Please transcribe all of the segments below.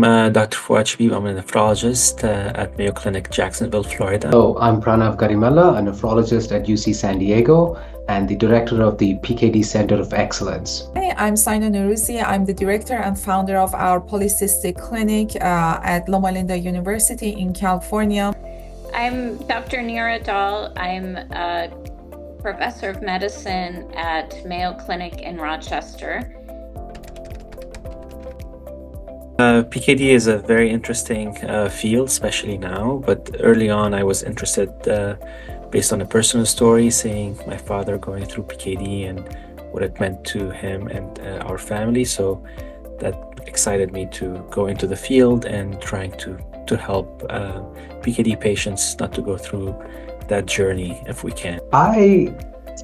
I'm Dr. Fuad Shabib. I'm a nephrologist at Mayo Clinic, Jacksonville, Florida. So I'm Pranav Garimella, a nephrologist at UC San Diego and the director of the PKD Center of Excellence. Hi, I'm Saina Nuruzi. I'm the director and founder of our Polycystic Clinic at Loma Linda University in California. I'm Dr. Neera Dal. I'm a professor of medicine at Mayo Clinic in Rochester. PKD is a very interesting field, especially now, but early on I was interested based on a personal story, seeing my father going through PKD and what it meant to him and our family. So that excited me to go into the field and trying to help PKD patients not to go through that journey if we can. I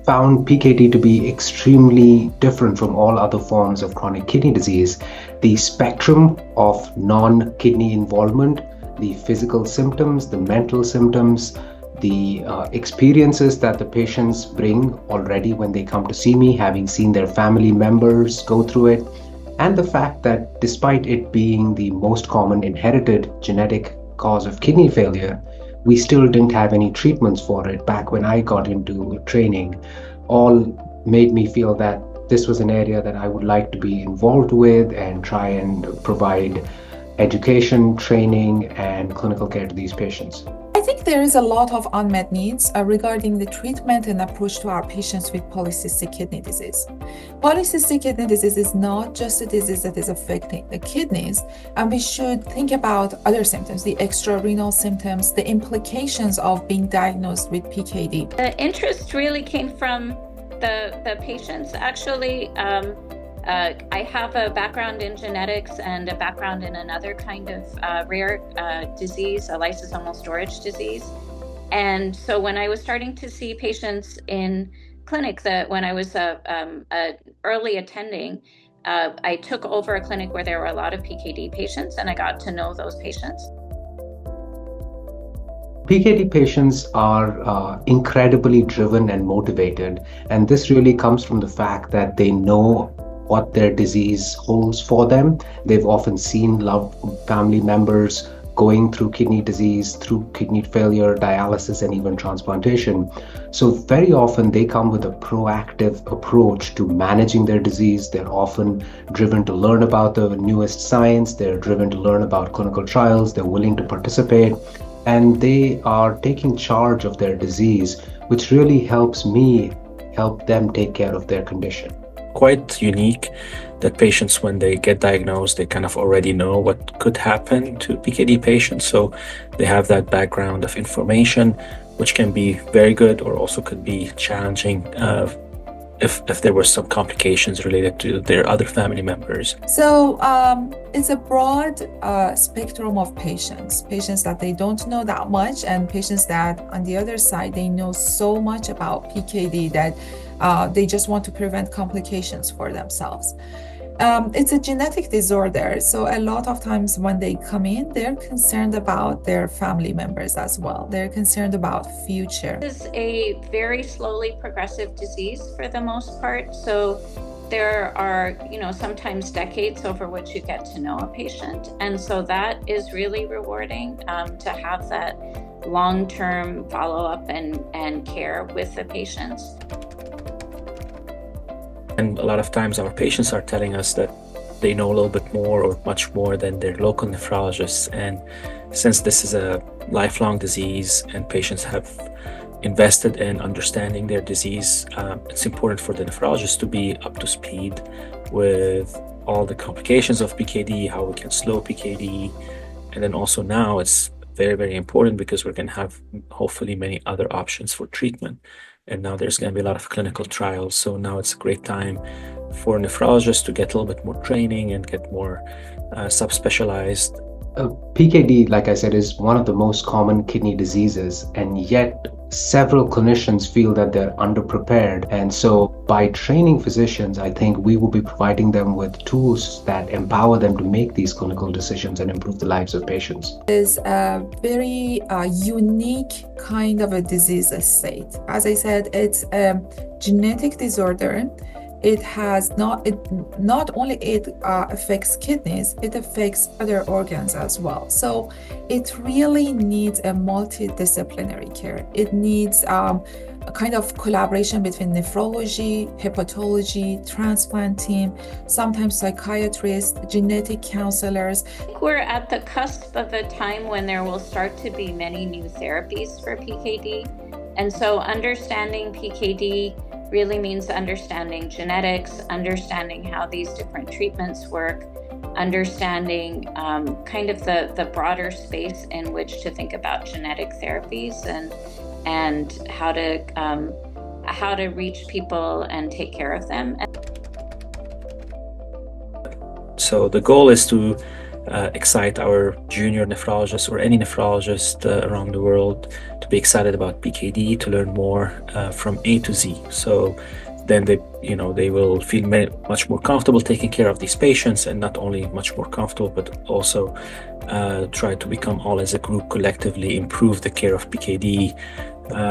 found PKD to be extremely different from all other forms of chronic kidney disease. The spectrum of non-kidney involvement, the physical symptoms, the mental symptoms, the experiences that the patients bring already when they come to see me, having seen their family members go through it, and the fact that despite it being the most common inherited genetic cause of kidney failure, we still didn't have any treatments for it back when I got into training, all made me feel that this was an area that I would like to be involved with and try and provide education, training, and clinical care to these patients. I think there is a lot of unmet needs regarding the treatment and approach to our patients with polycystic kidney disease. Polycystic kidney disease is not just a disease that is affecting the kidneys, and we should think about other symptoms, the extrarenal symptoms, the implications of being diagnosed with PKD. The interest really came from the patients. Actually, I have a background in genetics and a background in another kind of rare disease, a lysosomal storage disease. And so when I was starting to see patients in clinic, when I was early attending, I took over a clinic where there were a lot of PKD patients, and I got to know those patients. PKD patients are incredibly driven and motivated, and this really comes from the fact that they know what their disease holds for them. They've often seen loved family members going through kidney disease, through kidney failure, dialysis, and even transplantation. So very often they come with a proactive approach to managing their disease. They're often driven to learn about the newest science. They're driven to learn about clinical trials. They're willing to participate, and they are taking charge of their disease, which really helps me help them take care of their condition. Quite unique that patients, when they get diagnosed, they kind of already know what could happen to PKD patients. So they have that background of information, which can be very good or also could be challenging if there were some complications related to their other family members. So it's a broad spectrum of patients that they don't know that much, and patients that on the other side, they know so much about PKD that they just want to prevent complications for themselves. It's a genetic disorder, so a lot of times when they come in, they're concerned about their family members as well. They're concerned about future. This is a very slowly progressive disease for the most part, so there are, sometimes decades over which you get to know a patient, and so that is really rewarding to have that long-term follow-up and care with the patients. And a lot of times our patients are telling us that they know a little bit more or much more than their local nephrologists. And since this is a lifelong disease and patients have invested in understanding their disease, it's important for the nephrologist to be up to speed with all the complications of PKD, how we can slow PKD. And then also now it's very, very important because we're going to have hopefully many other options for treatment. And now there's going to be a lot of clinical trials. So now it's a great time for nephrologists to get a little bit more training and get more subspecialized. PKD, like I said, is one of the most common kidney diseases, and yet several clinicians feel that they're underprepared. And so by training physicians, I think we will be providing them with tools that empower them to make these clinical decisions and improve the lives of patients. It is a very unique kind of a disease state. As I said, it's a genetic disorder it not only affects kidneys, it affects other organs as well. So it really needs a multidisciplinary care. It needs a kind of collaboration between nephrology, hepatology, transplant team, sometimes psychiatrists, genetic counselors. I think we're at the cusp of a time when there will start to be many new therapies for PKD. And so understanding PKD really means understanding genetics, understanding how these different treatments work, understanding kind of the broader space in which to think about genetic therapies and how to reach people and take care of them. So the goal is to excite our junior nephrologists or any nephrologist around the world to be excited about PKD, to learn more from A to Z. So then they will feel much more comfortable taking care of these patients, and not only much more comfortable, but also try to become all as a group collectively improve the care of PKD.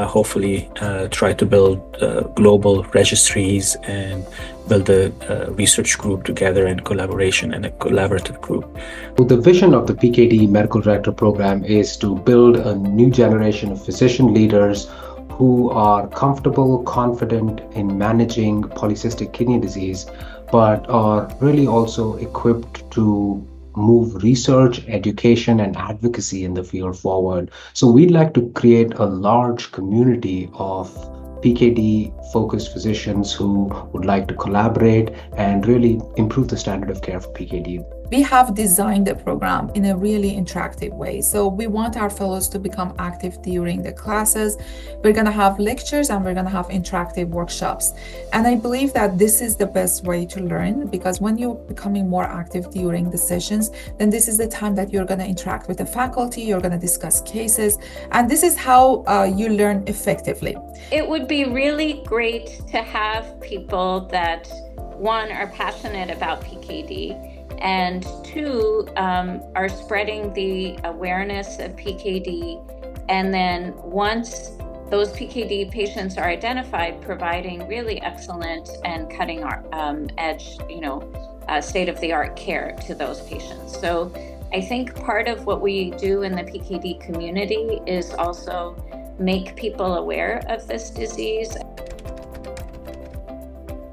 Hopefully try to build global registries and build a research group together in collaboration and a collaborative group. The vision of the PKD Medical Director Program is to build a new generation of physician leaders who are comfortable, confident in managing polycystic kidney disease, but are really also equipped to move research, education, and advocacy in the field forward. So we'd like to create a large community of PKD-focused physicians who would like to collaborate and really improve the standard of care for PKD. We have designed the program in a really interactive way. So we want our fellows to become active during the classes. We're going to have lectures and we're going to have interactive workshops. And I believe that this is the best way to learn, because when you're becoming more active during the sessions, then this is the time that you're going to interact with the faculty, you're going to discuss cases, and this is how you learn effectively. It would be really great to have people that, one, are passionate about PKD, and two, are spreading the awareness of PKD. And then once those PKD patients are identified, providing really excellent and cutting edge, state-of-the-art care to those patients. So I think part of what we do in the PKD community is also make people aware of this disease.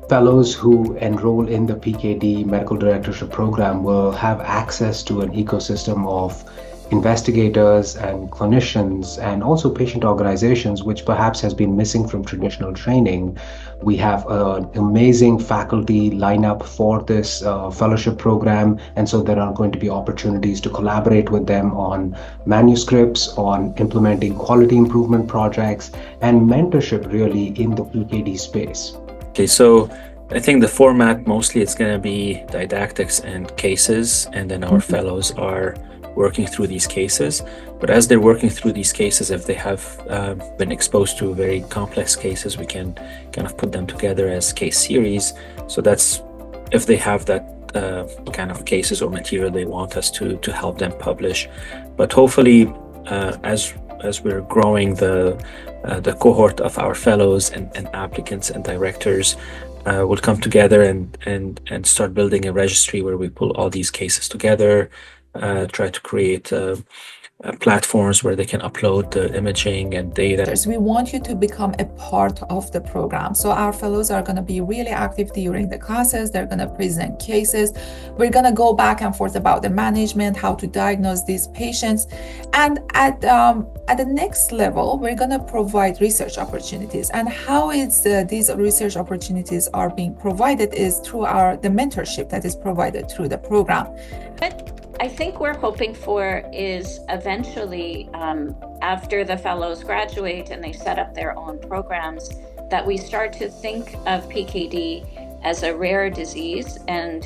Fellows who enroll in the PKD Medical Directorship Program will have access to an ecosystem of investigators and clinicians and also patient organizations, which perhaps has been missing from traditional training. We have an amazing faculty lineup for this fellowship program, and so there are going to be opportunities to collaborate with them on manuscripts, on implementing quality improvement projects, and mentorship really in the PKD space. Okay, so I think the format mostly it's going to be didactics and cases, and then our fellows are working through these cases. But as they're working through these cases, if they have been exposed to very complex cases, we can kind of put them together as case series. So that's if they have that kind of cases or material they want us to help them publish. But hopefully, as we're growing the cohort of our fellows and applicants and directors, will come together and start building a registry where we pull all these cases together, try to create platforms where they can upload the imaging and data. We want you to become a part of the program. So our fellows are going to be really active during the classes. They're going to present cases. We're going to go back and forth about the management, how to diagnose these patients. And at the next level, we're going to provide research opportunities. And how these research opportunities are being provided is through the mentorship that is provided through the program. What I think we're hoping for is eventually, after the fellows graduate and they set up their own programs, that we start to think of PKD as a rare disease and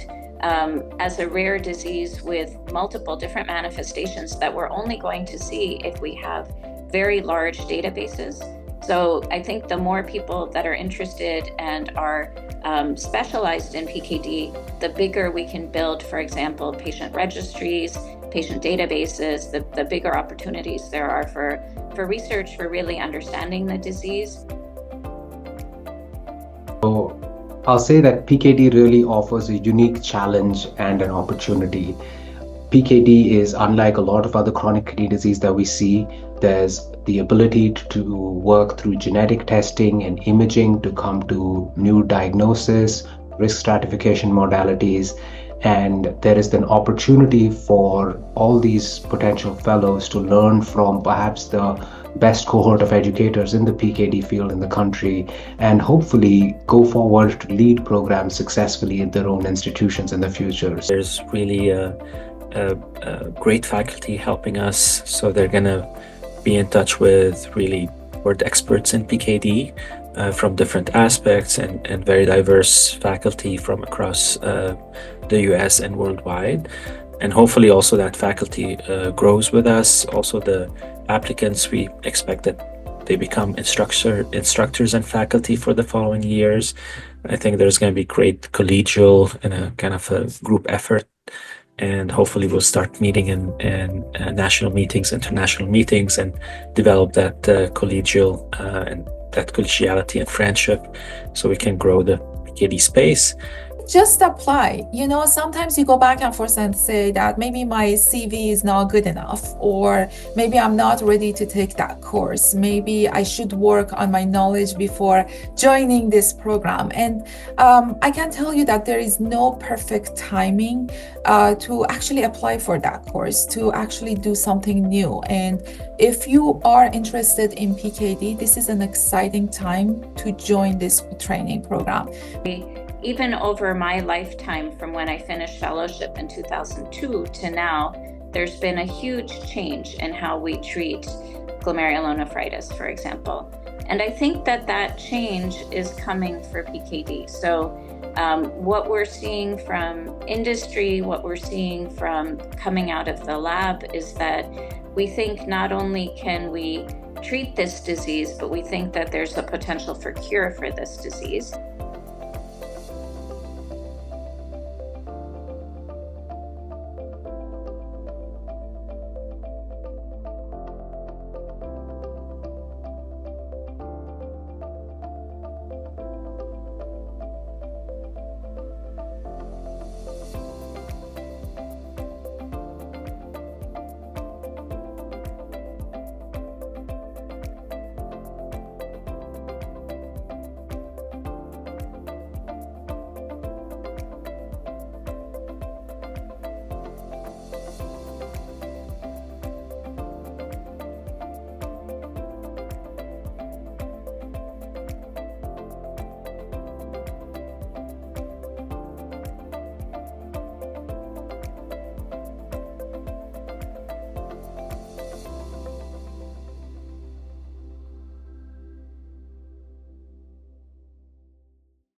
as a rare disease with multiple different manifestations that we're only going to see if we have very large databases. So I think the more people that are interested and are specialized in PKD, the bigger we can build, for example, patient registries, patient databases, the bigger opportunities there are for research, for really understanding the disease. So I'll say that PKD really offers a unique challenge and an opportunity. PKD is unlike a lot of other chronic kidney disease that we see. There's the ability to work through genetic testing and imaging to come to new diagnosis, risk stratification modalities, and there is an opportunity for all these potential fellows to learn from perhaps the best cohort of educators in the PKD field in the country, and hopefully go forward to lead programs successfully in their own institutions in the future. There's really a great faculty helping us, so they're going to be in touch with really word experts in PKD from different aspects, and very diverse faculty from across the US and worldwide. And hopefully also that faculty grows with us. Also the applicants, we expect that they become instructors and faculty for the following years. I think there's going to be great collegial and a kind of a group effort, and hopefully we'll start meeting in national meetings, international meetings, and develop that collegial and that collegiality and friendship, so we can grow the PKD space. Just apply. Sometimes you go back and forth and say that maybe my CV is not good enough, or maybe I'm not ready to take that course. Maybe I should work on my knowledge before joining this program. And I can tell you that there is no perfect timing to actually apply for that course, to actually do something new. And if you are interested in PKD, this is an exciting time to join this training program. Even over my lifetime, from when I finished fellowship in 2002 to now, there's been a huge change in how we treat glomerulonephritis, for example. And I think that change is coming for PKD. So what we're seeing from industry, what we're seeing from coming out of the lab is that we think not only can we treat this disease, but we think that there's a potential for cure for this disease.